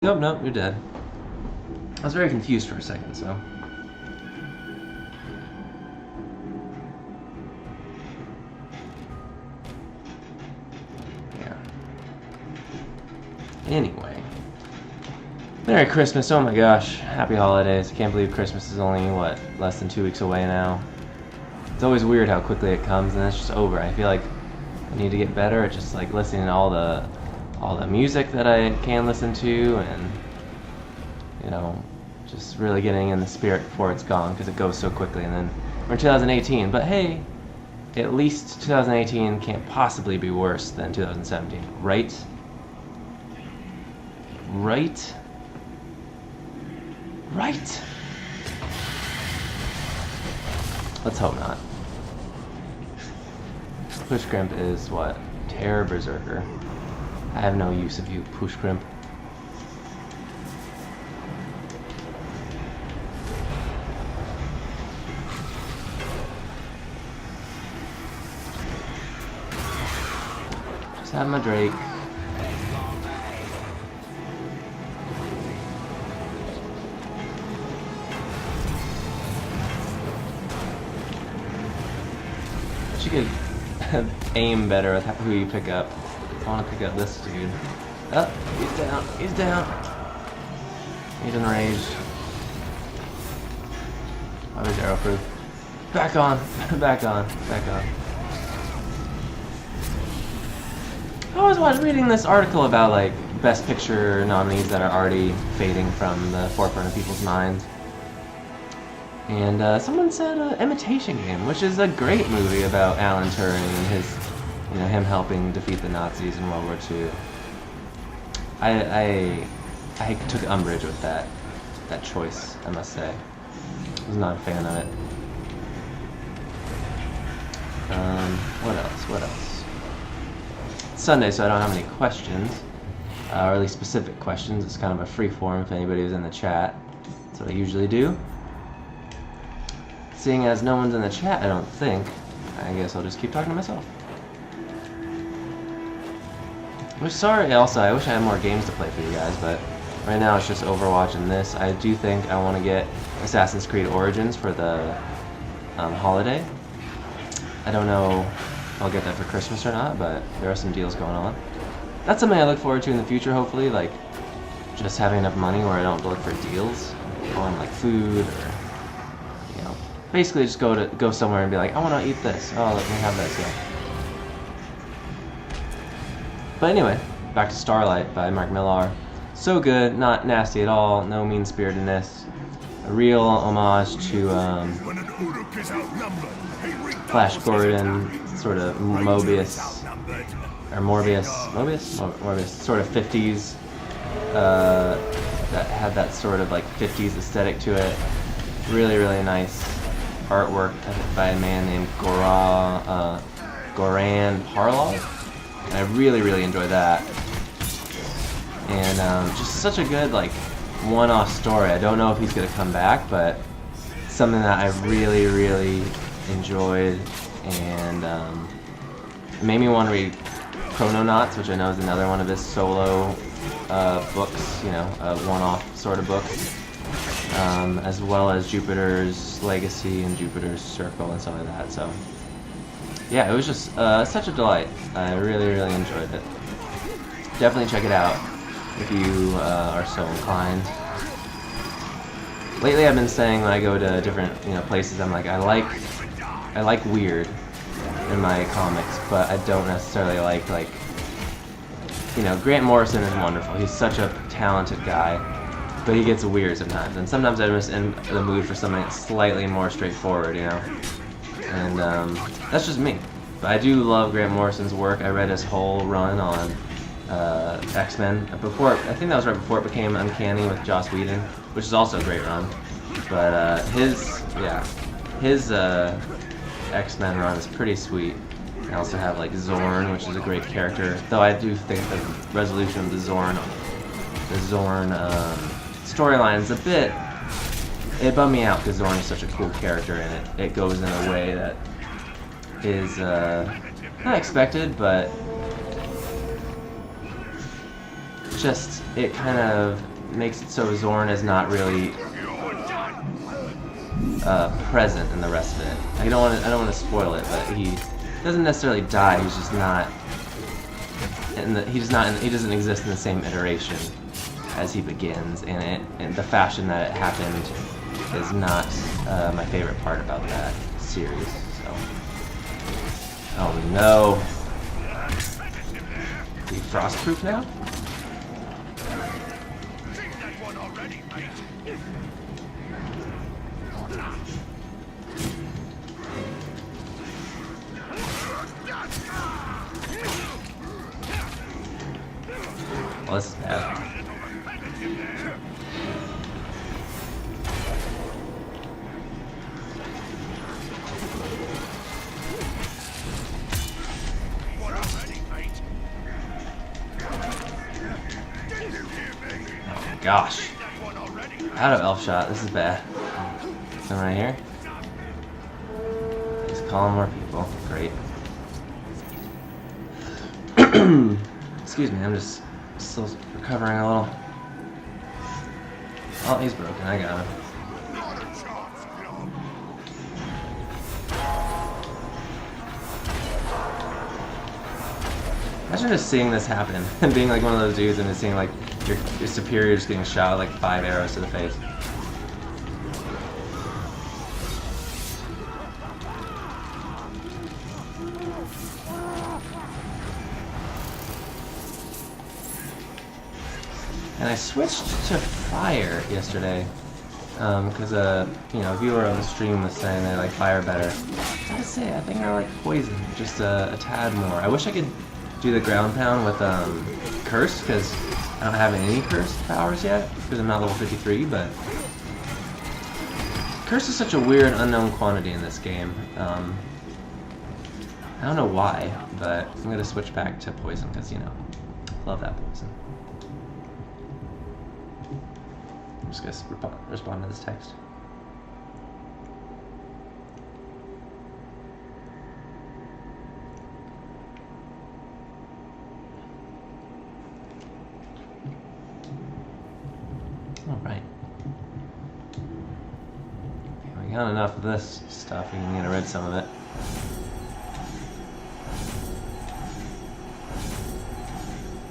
Nope, nope, you're dead. I was very confused for a second, so. Yeah. Anyway. Merry Christmas, oh my gosh. Happy holidays. I can't believe Christmas is only, what, less than 2 weeks away now. It's always weird how quickly it comes and it's just over. I feel like I need to get better at just like listening to all the music that I can listen to and you know, just really getting in the spirit before it's gone because it goes so quickly. And then we're in 2018, but hey, at least 2018 can't possibly be worse than 2017, right? Right? Right? Let's hope not. Push Crimp is what? Terror Berserker. I have no use of you, Push Crimp. Just have my Drake. You could aim better with who you pick up. I want to pick up this dude. Oh, he's down. He's down. He's enraged. Oh, he's arrow proof. Back on. Back on. Back on. I was reading this article about like Best Picture nominees that are already fading from the forefront of people's minds. And someone said Imitation Game, which is a great movie about Alan Turing and his, you know, him helping defeat the Nazis in World War II. I took umbrage with that choice, I must say. I was not a fan of it. What else? What else? It's Sunday, so I don't have any questions, or at least specific questions. It's kind of a free form if anybody was in the chat. That's what I usually do. Seeing as no one's in the chat, I don't think, I guess I'll just keep talking to myself. Sorry, also, I wish I had more games to play for you guys, but right now it's just Overwatch and this. I do think I want to get Assassin's Creed Origins for the holiday. I don't know if I'll get that for Christmas or not, but there are some deals going on. That's something I look forward to in the future, hopefully, like just having enough money where I don't have to look for deals on like food or basically just go somewhere and be like, I want to eat this. Oh, let me have this, yeah. But anyway, back to Starlight by Mark Millar. So good, not nasty at all, no mean-spiritedness. A real homage to Flash Gordon, sort of Mobius, or Morbius, sort of 50s, that had that sort of like 50s aesthetic to it. Really, really nice artwork by a man named Goran Parlov, and I really, really enjoyed that. And just such a good like one-off story. I don't know if he's gonna come back, but something that I really, really enjoyed, and it made me want to read Chrononauts, which I know is another one of his solo books. You know, one-off sort of books. As well as Jupiter's Legacy and Jupiter's Circle and stuff like that. So, yeah, it was just such a delight. I really, really enjoyed it. Definitely check it out if you are so inclined. Lately, I've been saying when I go to different places, I'm like, I like weird in my comics, but I don't necessarily like Grant Morrison is wonderful. He's such a talented guy. But he gets weird sometimes, and sometimes I'm just in the mood for something that's slightly more straightforward, you know? And that's just me. But I do love Grant Morrison's work. I read his whole run on X-Men before. I think that was right before it became Uncanny with Joss Whedon, which is also a great run. But his X-Men run is pretty sweet. I also have like Zorn, which is a great character. Though I do think the resolution of the Zorn storyline is a bit, it bummed me out because Zorn is such a cool character and it goes in a way that is not expected, but just, it kind of makes it so Zorn is not really present in the rest of it. I don't want to spoil it, but he doesn't necessarily die. He's just not. He doesn't exist in the same iteration as he begins, and the fashion that it happened is not my favorite part about that series. So, oh no, are you frostproof now? Well, this is bad. Oh gosh. Out of elf shot, this is bad. Someone right here. He's calling more people. Great. Excuse me, I'm just still recovering a little. Oh, he's broken. I got him. Imagine just seeing this happen and being like one of those dudes and just seeing like your superior just getting shot like 5 arrows to the face. And I switched to fire yesterday because you know, a viewer on the stream was saying they like fire better. I gotta say, I think I like poison just a tad more. I wish I could do the ground pound with curse, because I don't have any curse powers yet because I'm not level 53. But curse is such a weird unknown quantity in this game. I don't know why, but I'm gonna switch back to poison because, you know, love that poison. I'm just gonna respond to this text. Alright. We got enough of this stuff, we can get rid of some of it.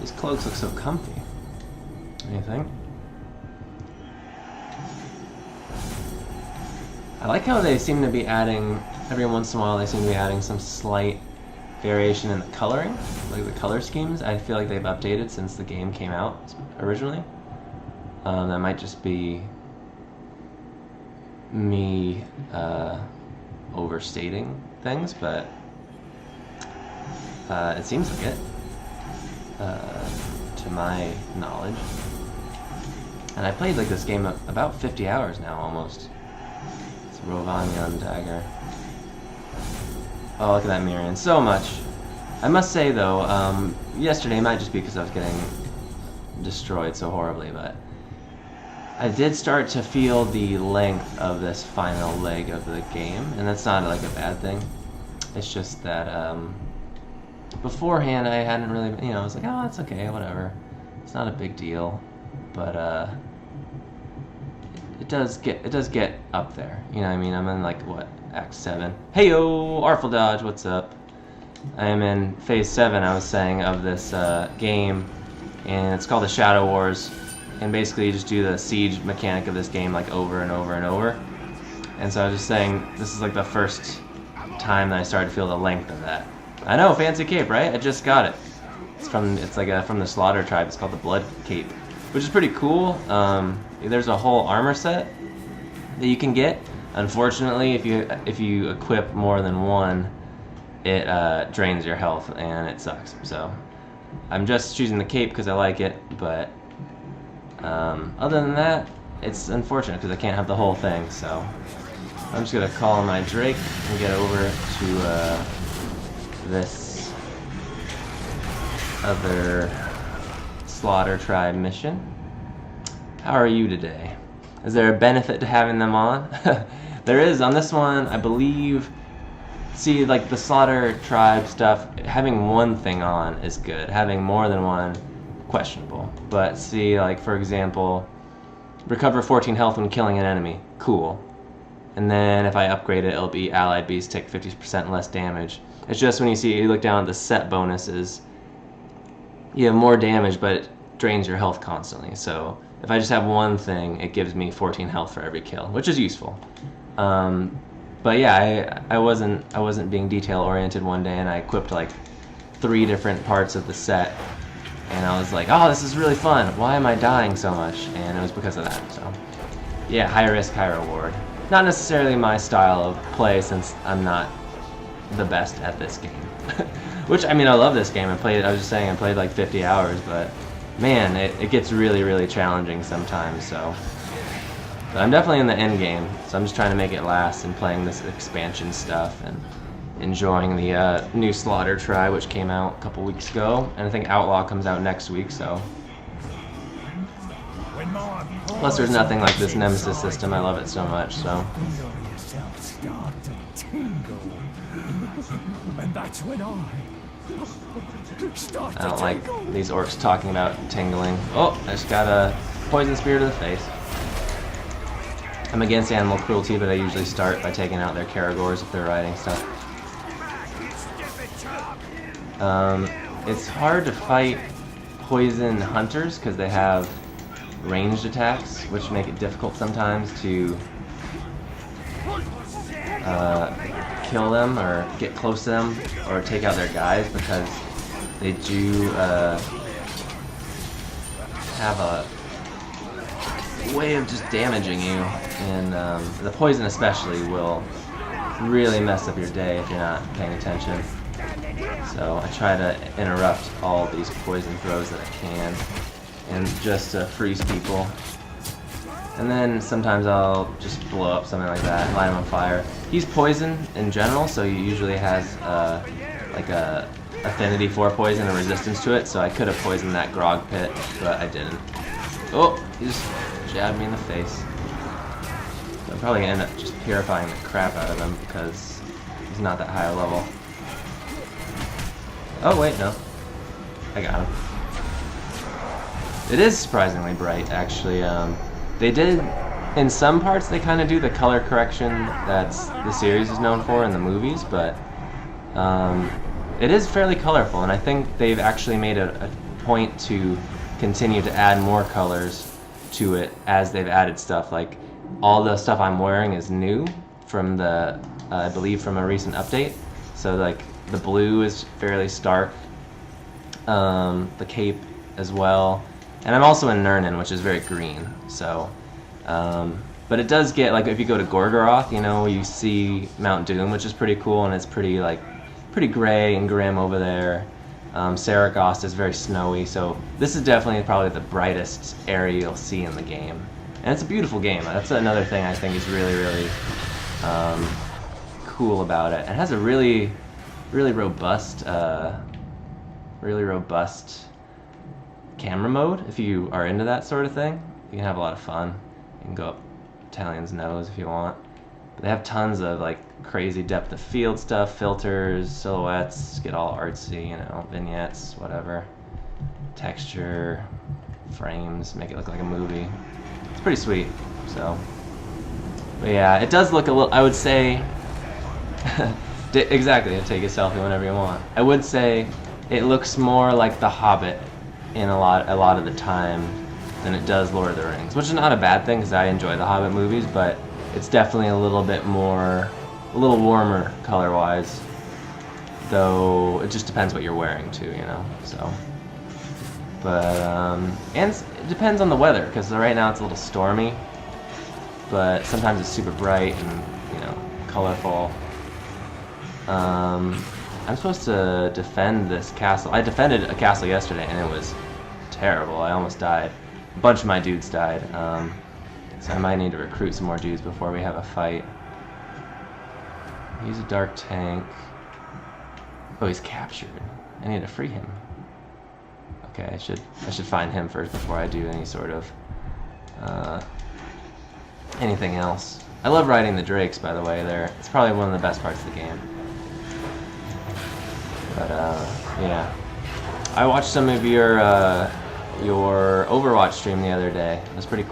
These cloaks look so comfy. Anything? I like how they seem to be adding, every once in a while they seem to be adding some slight variation in the coloring, like the color schemes. I feel like they've updated since the game came out originally. That might just be me overstating things, but it seems like it, to my knowledge. And I played like this game about 50 hours now, almost. It's Rovanian Dagger. Oh, look at that Mirian. So much. I must say, though, yesterday might just be because I was getting destroyed so horribly, but I did start to feel the length of this final leg of the game, and that's not like a bad thing. It's just that beforehand I hadn't really, you know, I was like, oh, it's okay, whatever. It's not a big deal, but it does get up there. You know what I mean? I'm in like what, Act 7. Heyo, Artful Dodge, what's up? I am in Phase 7, I was saying, of this game, and it's called the Shadow Wars. And basically you just do the siege mechanic of this game like over and over and over. And so I was just saying, this is like the first time that I started to feel the length of that. I know, fancy cape, right? I just got it. It's from the Slaughter tribe. It's called the Blood Cape, which is pretty cool. There's a whole armor set that you can get. Unfortunately, if you equip more than one, it drains your health and it sucks. So I'm just choosing the cape because I like it, but other than that, it's unfortunate because I can't have the whole thing. So I'm just gonna call my Drake and get over to this other Slaughter tribe mission. How are you today? Is there a benefit to having them on? There is on this one, I believe. See, like the Slaughter tribe stuff, having one thing on is good. Having more than one questionable. But see, like for example, recover 14 health when killing an enemy. Cool. And then if I upgrade it, it'll be allied beasts take 50% less damage. It's just when you look down at the set bonuses, you have more damage, but it drains your health constantly. So if I just have one thing, it gives me 14 health for every kill, which is useful. But yeah, I wasn't being detail oriented one day, and I equipped like 3 different parts of the set, and I was like, oh, this is really fun. Why am I dying so much? And it was because of that. So yeah, high risk, high reward. Not necessarily my style of play, since I'm not the best at this game. Which, I mean, I love this game. I was just saying, I played like 50 hours, but man, it gets really, really challenging sometimes, so. But I'm definitely in the end game, so I'm just trying to make it last and playing this expansion stuff and enjoying the new Slaughter Try, which came out a couple weeks ago, and I think Outlaw comes out next week, so. Plus, there's nothing like this Nemesis system. I love it so much, so. I don't like these orcs talking about tingling. Oh, I just got a poison spear to the face. I'm against animal cruelty, but I usually start by taking out their Caragors if they're riding stuff. It's hard to fight poison hunters because they have ranged attacks, which make it difficult sometimes to kill them or get close to them or take out their guys, because they do have a way of just damaging you, and the poison especially will really mess up your day if you're not paying attention. So I try to interrupt all these poison throws that I can, and just freeze people. And then sometimes I'll just blow up something like that, light him on fire. He's poison in general, so he usually has like a affinity for poison and resistance to it, so I could have poisoned that grog pit, but I didn't. Oh, he just jabbed me in the face. So I'm probably gonna end up just purifying the crap out of him because he's not that high a level. Oh wait, no. I got him. It is surprisingly bright, actually. They did, in some parts, they kind of do the color correction that's the series is known for in the movies, but it is fairly colorful, and I think they've actually made a point to continue to add more colors to it as they've added stuff. Like, all the stuff I'm wearing is new from the, I believe, from a recent update. So, like, the blue is fairly stark, the cape as well. And I'm also in Nurnin, which is very green, so, but it does get, like, if you go to Gorgoroth, you know, you see Mount Doom, which is pretty cool, and it's pretty, like, pretty gray and grim over there. Saragost is very snowy, so this is definitely probably the brightest area you'll see in the game. And it's a beautiful game. That's another thing I think is really, really cool about it. It has a really, really robust camera mode. If you are into that sort of thing, you can have a lot of fun. You can go up Italian's nose if you want. But they have tons of like crazy depth of field stuff, filters, silhouettes, get all artsy, you know, vignettes, whatever. Texture, frames, make it look like a movie. It's pretty sweet. So, but yeah, it does look a little, I would say, exactly, take a selfie whenever you want. I would say it looks more like The Hobbit in a lot of the time than it does Lord of the Rings, which is not a bad thing because I enjoy the Hobbit movies, but it's definitely a little bit more, a little warmer color-wise, though it just depends what you're wearing too, you know, so. But, and it depends on the weather, because right now it's a little stormy, but sometimes it's super bright and, you know, colorful. I'm supposed to defend this castle. I defended a castle yesterday and it was terrible. I almost died. A bunch of my dudes died. So I might need to recruit some more dudes before we have a fight. He's a dark tank. Oh, he's captured. I need to free him. Okay, I should find him first before I do any sort of anything else. I love riding the Drakes, by the way. It's probably one of the best parts of the game. But yeah, I watched some of your your Overwatch stream the other day. It was pretty cool.